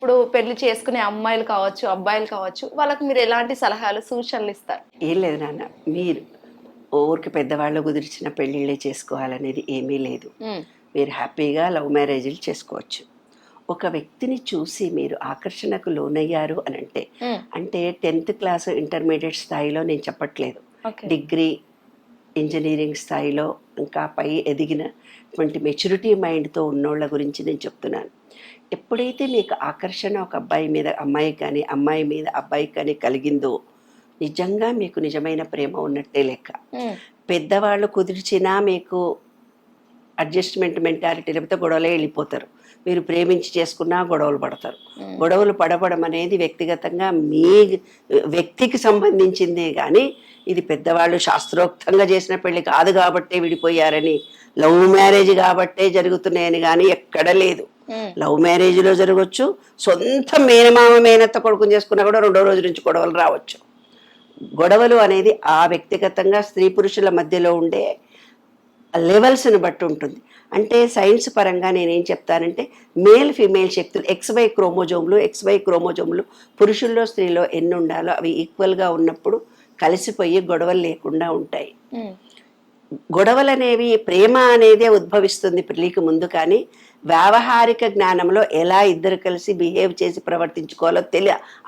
ఇప్పుడు పెళ్లి చేసుకునే అమ్మాయిలు కావచ్చు, అబ్బాయిలు కావచ్చు, వాళ్ళకి మీరు ఎలాంటి సలహాలు, సూచనలు ఇస్తారు? ఏం లేదు నాన్న, మీరు ఊరికి పెద్దవాళ్ళు కుదిర్చిన పెళ్ళిళ్ళే చేసుకోవాలనేది ఏమీ లేదు. హ్మ్. మీరు హ్యాపీగా లవ్ మ్యారేజ్లు చేసుకోవచ్చు. ఒక వ్యక్తిని చూసి మీరు ఆకర్షణకు లోనయ్యారు అని అంటే హ్మ్. అంటే 10th క్లాస్ ఇంటర్మీడియట్ స్థాయిలో నేను చెప్పట్లేదు. ఓకే. డిగ్రీ, ఇంజనీరింగ్ స్థాయిలో ఇంకా పై ఎదిగినటువంటి మెచ్యూరిటీ మైండ్తో ఉన్నోళ్ళ గురించి నేను చెప్తున్నాను. ఎప్పుడైతే మీకు ఆకర్షణ ఒక అబ్బాయి మీద అమ్మాయి కానీ, అమ్మాయి మీద అబ్బాయి కానీ కలిగిందో నిజంగా మీకు నిజమైన ప్రేమ ఉన్నట్టే లెక్క. హ్మ్. పెద్దవాళ్ళు కుదిర్చినా మీకు అడ్జస్ట్మెంట్ మెంటాలిటీ లేకపోతే గొడవలే వెళ్ళిపోతారు. మీరు ప్రేమించి చేసుకున్నా గొడవలు పడతారు. గొడవలు పడపడం అనేది వ్యక్తిగతంగా మీ వ్యక్తికి సంబంధించిందే కానీ ఇది పెద్దవాళ్ళు శాస్త్రోక్తంగా చేసిన పెళ్లి కాదు కాబట్టే విడిపోయారని, లవ్ మ్యారేజ్ కాబట్టే జరుగుతున్నాయని కానీ ఎక్కడ లేదు. హ్మ్. లవ్ మ్యారేజ్లో జరగవచ్చు, సొంత మేనమామ మేనత్త కొడుకుని చేసుకున్నా కూడా రెండో రోజు నుంచి గొడవలు రావచ్చు. గొడవలు అనేది ఆ వ్యక్తిగతంగా స్త్రీ పురుషుల మధ్యలో ఉండే లెవెల్స్ని బట్టి ఉంటుంది. అంటే సైన్స్ పరంగా నేనేం చెప్తానంటే మేల్ ఫీమేల్ శక్తులు ఎక్స్వై క్రోమోజోములు పురుషుల్లో స్త్రీలో ఎన్ని ఉండాలో అవి ఈక్వల్గా ఉన్నప్పుడు కలిసిపోయి గొడవలు లేకుండా ఉంటాయి. హ్మ్. గొడవలు అనేవి ప్రేమ అనేదే ఉద్భవిస్తుంది పెళ్ళికి ముందు, కానీ వ్యావహారిక జ్ఞానంలో ఎలా ఇద్దరు కలిసి బిహేవ్ చేసి ప్రవర్తించుకోవాలో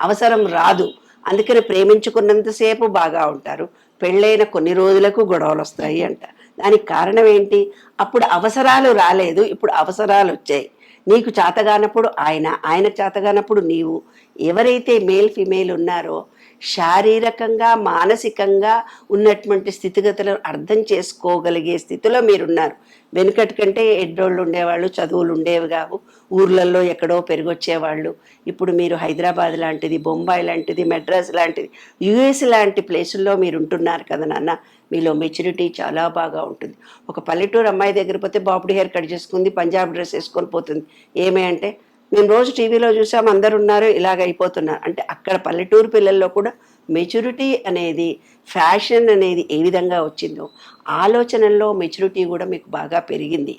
అవసరం రాదు. అందుకని ప్రేమించుకున్నంతసేపు బాగా ఉంటారు, పెళ్ళైన కొన్ని రోజులకు గొడవలు వస్తాయి అంట. దానికి కారణం ఏంటి? అప్పుడు అవసరాలు రాలేదు, ఇప్పుడు అవసరాలు వచ్చాయి. నీకు చేతగానప్పుడు ఆయన చేతగానప్పుడు నీవు. ఎవరైతే మేల్ ఫిమేల్ ఉన్నారో శారీరకంగా మానసికంగా ఉన్నటువంటి స్థితిగతులను అర్థం చేసుకోగలిగే స్థితిలో మీరున్నారు. వెనుకటి కంటే ఎడ్డోళ్ళు ఉండేవాళ్ళు, చదువులు ఉండేవి కావు, ఊర్లలో ఎక్కడో పెరిగొచ్చేవాళ్ళు. ఇప్పుడు మీరు హైదరాబాద్ లాంటిది, బొంబాయి లాంటిది, మెడ్రాస్ లాంటిది, యుఎస్ లాంటి ప్లేసుల్లో మీరు ఉంటున్నారు కదా నాన్న. మీలో మెచ్యూరిటీ చాలా బాగా ఉంటుంది. ఒక పల్లెటూరు అమ్మాయి దగ్గర పోతే బాబుడి హెయిర్ కట్ చేసుకుంది, పంజాబ్ డ్రెస్ వేసుకొని పోతుంది. ఏమే అంటే మేము రోజు టీవీలో చూసాం, అందరు ఉన్నారు, ఇలాగ అయిపోతున్నారు అంటే అక్కడ పల్లెటూరు పిల్లల్లో కూడా మెచ్యూరిటీ అనేది, ఫ్యాషన్ అనేది ఏ విధంగా వచ్చిందో ఆలోచనల్లో మెచ్యూరిటీ కూడా మీకు బాగా పెరిగింది.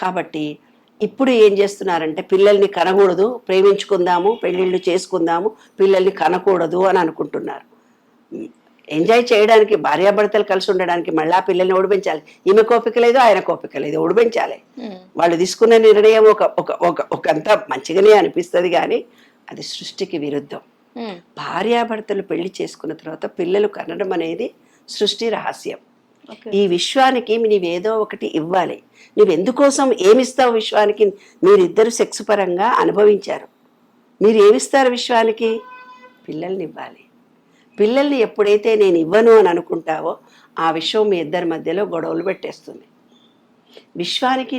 కాబట్టి ఇప్పుడు ఏం చేస్తున్నారంటే పిల్లల్ని కనకూడదు, ప్రేమించుకుందాము, పెళ్ళిళ్ళు చేసుకుందాము, పిల్లల్ని కనకూడదు అని అనుకుంటున్నారు. ఎంజాయ్ చేయడానికి, భార్యాభర్తలు కలిసి ఉండడానికి మళ్ళా పిల్లల్ని ఓడిపించాలి. ఈమె కోపిక లేదు, ఆయన కోపిక లేదు, ఓడిపించాలి. వాళ్ళు తీసుకున్న నిర్ణయం ఒకంత మంచిగానే అనిపిస్తుంది, కానీ అది సృష్టికి విరుద్ధం. భార్యాభర్తలు పెళ్లి చేసుకున్న తర్వాత పిల్లలు కనడం అనేది సృష్టి రహస్యం. ఈ విశ్వానికి నీవేదో ఒకటి ఇవ్వాలి. నువ్వు ఎందుకోసం ఏమిస్తావు విశ్వానికి? మీరిద్దరు సెక్స్ పరంగా అనుభవించారు, మీరు ఏమిస్తారు విశ్వానికి? పిల్లల్ని ఇవ్వాలి. పిల్లల్ని ఎప్పుడైతే నేను ఇవ్వను అని అనుకుంటావో ఆ విశ్వం మీ ఇద్దరి మధ్యలో గొడవలు పెట్టేస్తుంది. విశ్వానికి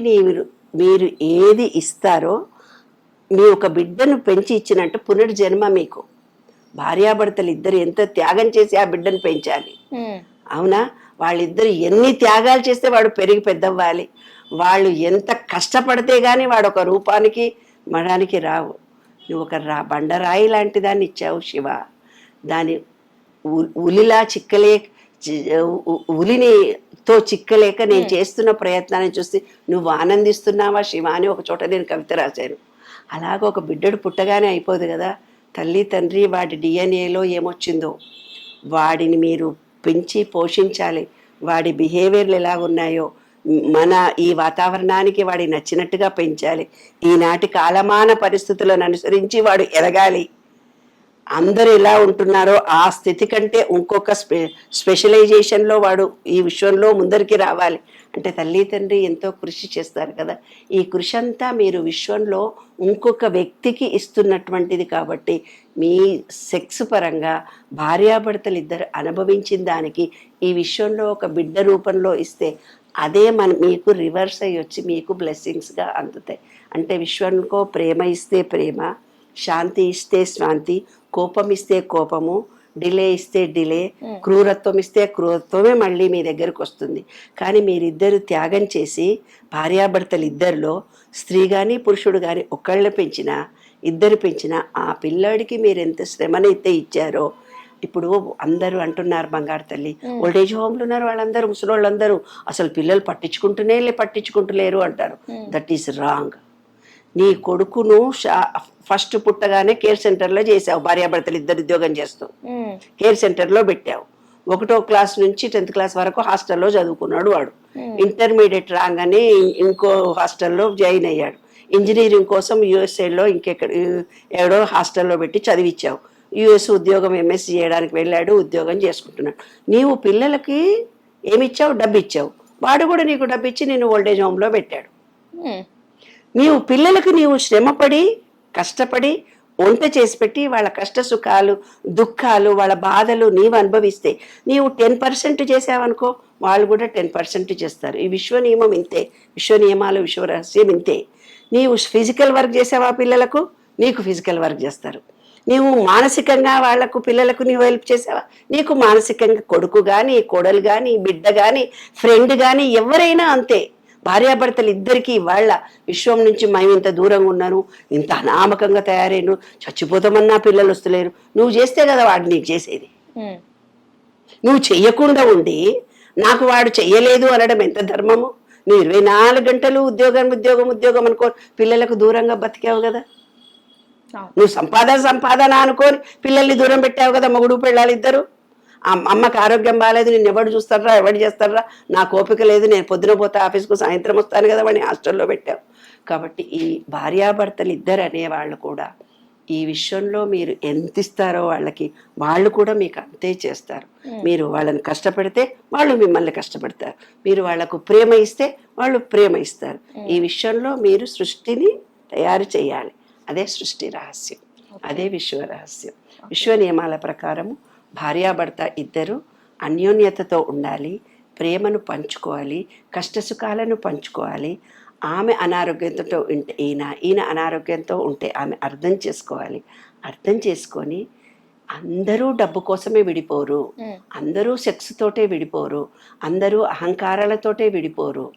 మీరు ఏది ఇస్తారో, మీ ఒక బిడ్డను పెంచి ఇచ్చినట్టు పునర్జన్మ మీకు. భార్యాభర్తలు ఇద్దరు ఎంత త్యాగం చేసి ఆ బిడ్డను పెంచాలి, అవునా? వాళ్ళిద్దరు ఎన్ని త్యాగాలు చేస్తే వాడు పెరిగి పెద్దవ్వాలి. వాళ్ళు ఎంత కష్టపడితే కానీ వాడు ఒక రూపానికి మడానికి రావు. నువ్వు ఒక బండరాయి లాంటి దాన్ని ఇచ్చావు శివ. దాని ఉలిలా ఉలినితో చిక్కలేక నేను చేస్తున్న ప్రయత్నాన్ని చూసి నువ్వు ఆనందిస్తున్నావా శివ అని ఒక చోట నేను కవిత రాశాను. అలాగ ఒక బిడ్డడు పుట్టగానే అయిపోదు కదా. తల్లి తండ్రి వాడి డిఎన్ఏలో ఏమొచ్చిందో వాడిని మీరు పెంచి పోషించాలి. వాడి బిహేవియర్లు ఎలా ఉన్నాయో మన ఈ వాతావరణానికి వాడి నచ్చినట్టుగా పెంచాలి. ఈనాటి కాలమాన పరిస్థితులను అనుసరించి వాడు ఎదగాలి. అందరూ ఎలా ఉంటున్నారో ఆ స్థితి కంటే ఇంకొక స్పెషలైజేషన్లో వాడు ఈ విశ్వంలో ముందరికి రావాలి. అంటే తల్లి తండ్రి ఎంతో కృషి చేస్తారు కదా. ఈ కృషి అంతా మీరు విశ్వంలో ఇంకొక వ్యక్తికి ఇస్తున్నటువంటిది. కాబట్టి మీ సెక్స్ పరంగా భార్యాభర్తలు ఇద్దరు అనుభవించిన దానికి ఈ విశ్వంలో ఒక బిడ్డ రూపంలో ఇస్తే అదే మీకు రివర్స్ అయ్యి వచ్చి మీకు బ్లెస్సింగ్స్గా అందుతాయి. అంటే విశ్వంలో ప్రేమ ఇస్తే ప్రేమ, శాంతి ఇస్తే శాంతి, కోపం ఇస్తే కోపము, డిలే ఇస్తే డిలే, క్రూరత్వం ఇస్తే క్రూరత్వమే మళ్ళీ మీ దగ్గరకు వస్తుంది. కానీ మీరిద్దరు త్యాగం చేసి భార్యాభర్తలు ఇద్దరిలో స్త్రీ కానీ పురుషుడు కానీ ఒకళ్ళని పెంచినా ఇద్దరు పెంచినా ఆ పిల్లాడికి మీరు ఎంత శ్రమనైతే ఇచ్చారో. ఇప్పుడు అందరూ అంటున్నారు బంగారు తల్లి, ఓల్డేజ్ హోమ్లు ఉన్నారు వాళ్ళందరూ, ముసలోళ్ళందరూ అసలు పిల్లలు పట్టించుకుంటూలేరు అంటారు. That is wrong. నీ కొడుకును ఫస్ట్ పుట్టగానే కేర్ సెంటర్లో చేసావు, భార్యాభర్తలు ఇద్దరు ఉద్యోగం చేస్తూ ఉమ్, కేర్ సెంటర్లో పెట్టావు. 1వ క్లాస్ నుంచి 10th క్లాస్ వరకు హాస్టల్లో చదువుకున్నాడు వాడు. ఇంటర్మీడియట్ రాగానే ఇంకో హాస్టల్లో జాయిన్ అయ్యాడు. ఇంజనీరింగ్ కోసం యూఎస్ఏలో ఎక్కడో హాస్టల్లో పెట్టి చదివించావు. యూఎస్ ఉద్యోగం ఎంఎస్సీ చేయడానికి వెళ్ళాడు, ఉద్యోగం చేసుకుంటున్నాడు. నీవు పిల్లలకి ఏమిచ్చావు? డబ్బు ఇచ్చావు. వాడు కూడా నీకు డబ్బు ఇచ్చి నేను ఓల్డేజ్ హోమ్లో పెట్టాడు. ఉమ్, నీవు పిల్లలకు నీవు శ్రమపడి కష్టపడి వంట చేసి పెట్టి వాళ్ళ కష్ట సుఖాలు దుఃఖాలు వాళ్ళ బాధలు నీవు అనుభవిస్తే నీవు 10% చేసావనుకో, వాళ్ళు కూడా 10% చేస్తారు. ఈ విశ్వ నియమం ఇంతే, విశ్వ నియమాలు విశ్వ రహస్యం ఇంతే. నీవు ఫిజికల్ వర్క్ చేసావా పిల్లలకు, నీకు ఫిజికల్ వర్క్ చేస్తారు. నీవు మానసికంగా వాళ్లకు పిల్లలకు నీవు హెల్ప్ చేసావా, నీకు మానసికంగా కొడుకు కానీ కోడలు కానీ బిడ్డ కానీ ఫ్రెండ్ కానీ ఎవరైనా అంతే. భార్యాభర్తలు ఇద్దరికీ వాళ్ళ విశ్వం నుంచి మేము ఇంత దూరంగా ఉన్నాను, ఇంత అనామకంగా తయారైను, చచ్చిపోతామన్నా పిల్లలు వస్తలేరు. నువ్వు చేస్తే కదా వాడు నీకు చేసేది. ఉమ్, నువ్వు చెయ్యకుండా ఉండి నాకు వాడు చెయ్యలేదు అనడం ఎంత ధర్మము? నువ్వు 24 గంటలు ఉద్యోగం ఉద్యోగం ఉద్యోగం అనుకో పిల్లలకు దూరంగా బతికావు కదా. నువ్వు సంపాదన అనుకోని పిల్లల్ని దూరం పెట్టావు కదా, మొగుడు పిల్లలు ఇద్దరు. అమ్మకి ఆరోగ్యం బాగాలేదు, నేను ఎవడు చూస్తారా ఎవడు చేస్తారా, నాకు ఓపిక లేదు, నేను పొద్దున పోతే ఆఫీస్కు సాయంత్రం వస్తాను కదా, వాడిని హాస్టల్లో పెట్టావు. కాబట్టి ఈ భార్యాభర్తలు ఇద్దరు అనేవాళ్ళు కూడా ఈ విషయంలో మీరు ఎంత ఇస్తారో వాళ్ళకి, వాళ్ళు కూడా మీకు అంతే చేస్తారు. మీరు వాళ్ళని కష్టపెడితే వాళ్ళు మిమ్మల్ని కష్టపెడతారు, మీరు వాళ్ళకు ప్రేమ ఇస్తే వాళ్ళు ప్రేమ ఇస్తారు. ఈ విషయంలో మీరు సృష్టిని తయారు చేయాలి. అదే సృష్టి రహస్యం, అదే విశ్వ రహస్యం. విశ్వ నియమాల ప్రకారము భార్యాభర్త ఇద్దరు అన్యోన్యతతో ఉండాలి, ప్రేమను పంచుకోవాలి, కష్టసుఖాలను పంచుకోవాలి. ఆమె అనారోగ్యంతో ఉంటే ఈయన అనారోగ్యంతో ఉంటే ఆమె అర్థం చేసుకోవాలి. అర్థం చేసుకొని అందరూ డబ్బు కోసమే విడిపోరు, అందరూ సెక్స్ తోటే విడిపోరు, అందరూ అహంకారాలతోటే విడిపోరు,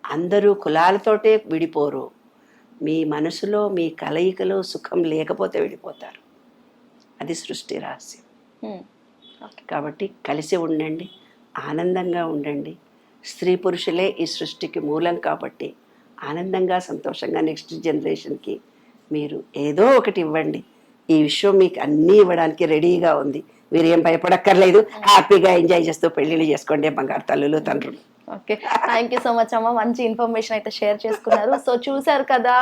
అందరూ కులాలతోటే విడిపోరు. మీ మనసులో మీ కలయికలో సుఖం లేకపోతే విడిపోతారు. అది సృష్టి రహస్యం. కాబట్టి కలిసి ఉండండి, ఆనందంగా ఉండండి. స్త్రీ పురుషులే ఈ సృష్టికి మూలం కాబట్టి ఆనందంగా సంతోషంగా నెక్స్ట్ జనరేషన్కి మీరు ఏదో ఒకటి ఇవ్వండి. ఈ విశ్వం మీకు అన్నీ ఇవ్వడానికి రెడీగా ఉంది. మీరు ఏం భయపడక్కర్లేదు, హ్యాపీగా ఎంజాయ్ చేస్తూ పెళ్ళిళ్ళు చేసుకోండి బంగారు తల్లులు తండ్రులు. Okay, thank you so much అమ్మ, మంచి ఇన్ఫర్మేషన్ అయితే షేర్ చేసుకున్నారు. సో చూసారు కదా,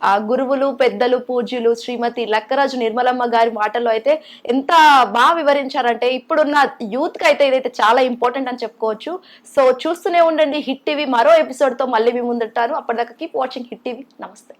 ఆ గురువులు పెద్దలు పూజ్యులు శ్రీమతి లక్కరాజు నిర్మలమ్మ గారి మాటల్లో అయితే ఎంత బాగా వివరించారంటే ఇప్పుడున్న యూత్ కి అయితే ఇదైతే చాలా ఇంపార్టెంట్ అని చెప్పుకోవచ్చు. సో చూస్తూనే ఉండండి హిట్ టీవీ. మరో ఎపిసోడ్ తో మళ్ళీ మీ ముందుంటాను. అప్పటిదాకా కీప్ వాచింగ్ హిట్ టీవీ. నమస్తే.